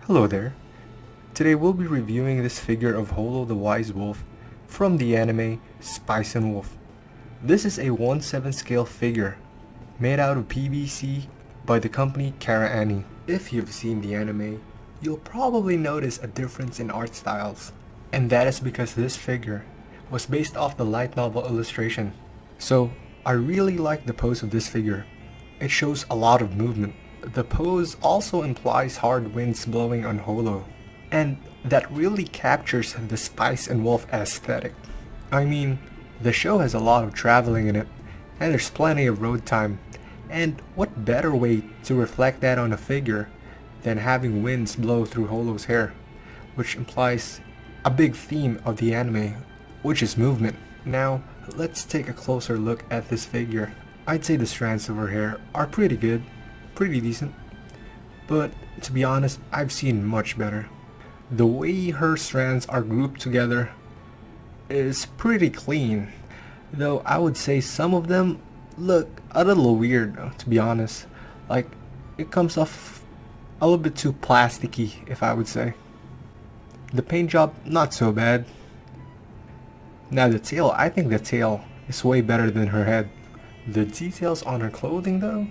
Hello there. Today we'll be reviewing this figure of Holo the Wise Wolf from the anime Spice and Wolf. This is a 1/7 scale figure made out of PVC by the company Chara-ani. If you've seen the anime, you'll probably notice a difference in art styles. And that is because this figure was based off the light novel illustration. So I really like the pose of this figure. It shows a lot of movement. The pose also implies hard winds blowing on Holo, and that really captures the Spice and Wolf aesthetic. I mean, the show has a lot of traveling in it, and there's plenty of road time, and what better way to reflect that on a figure than having winds blow through Holo's hair, which implies a big theme of the anime, which is movement. Now, let's take a closer look at this figure. I'd say the strands of her hair are pretty good. Pretty decent, but to be honest, I've seen much better. The way her strands are grouped together is pretty clean, though I would say some of them look a little weird, to be honest. Like, it comes off a little bit too plasticky, if I would say. The paint job, not so bad. Now the tail, I think the tail is way better than her head. The details on her clothing though,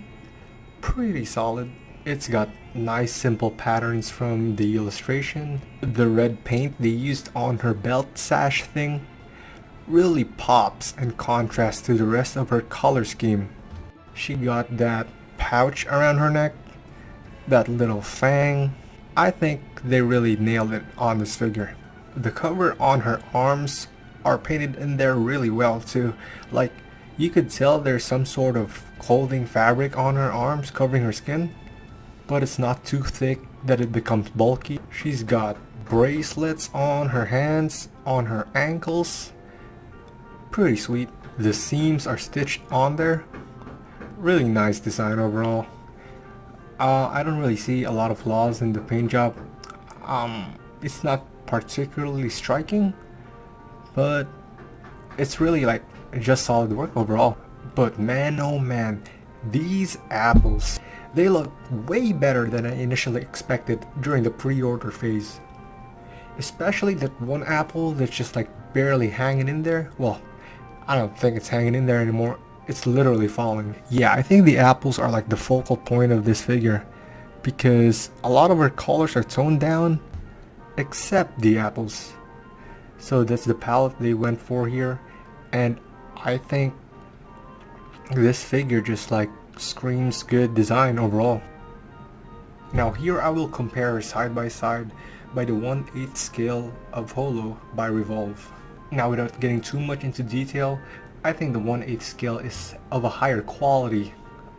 pretty solid. It's got nice simple patterns from the illustration. The red paint they used on her belt sash thing really pops in contrast to the rest of her color scheme. She got that pouch around her neck, that little fang. I think they really nailed it on this figure. The cover on her arms are painted in there really well too. Like, you could tell there's some sort of clothing fabric on her arms covering her skin, but it's not too thick that it becomes bulky. She's got bracelets on her hands, on her ankles. Pretty sweet. The seams are stitched on there. Really nice design overall. I don't really see a lot of flaws in the paint job. It's not particularly striking, but it's really like just solid work overall. But man, oh man, these apples, they look way better than I initially expected during the pre-order phase. Especially that one apple that's just like barely hanging in there. Well, I don't think it's hanging in there anymore. It's literally falling. Yeah, I think the apples are like the focal point of this figure, because a lot of her colors are toned down except the apples. So that's the palette they went for here, and I think this figure just like screams good design overall. Now here I will compare her side by side by the 1/8 scale of Holo by Revolve. Now without getting too much into detail, I think the 1/8 scale is of a higher quality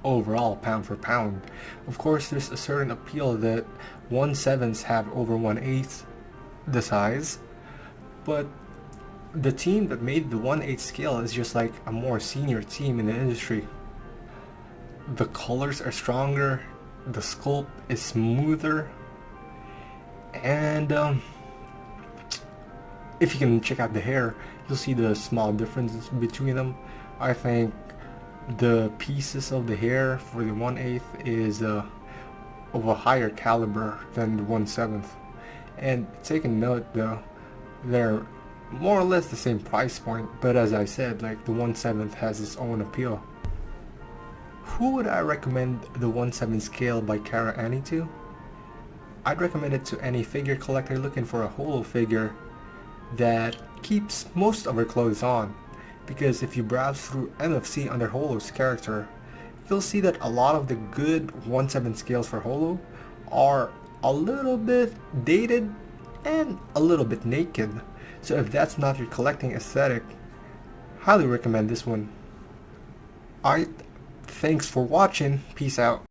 overall pound for pound. Of course there's a certain appeal that 1/7s have over 1/8 the size, but the team that made the 1/8 scale is just like a more senior team in the industry. The colors are stronger, the sculpt is smoother, and if you can check out the hair, you'll see the small differences between them. I think the pieces of the hair for the 1/8 is of a higher caliber than the 1/7. And take a note though, they're more or less the same price point, but as I said, like the 1/7 has its own appeal. Who would I recommend the 1/7 scale by Chara-ani to? I'd recommend it to any figure collector looking for a Holo figure that keeps most of her clothes on, because if you browse through MFC under Holo's character, you'll see that a lot of the good 1/7 scales for Holo are a little bit dated and a little bit naked. So if that's not your collecting aesthetic, highly recommend this one. Alright, thanks for watching. Peace out.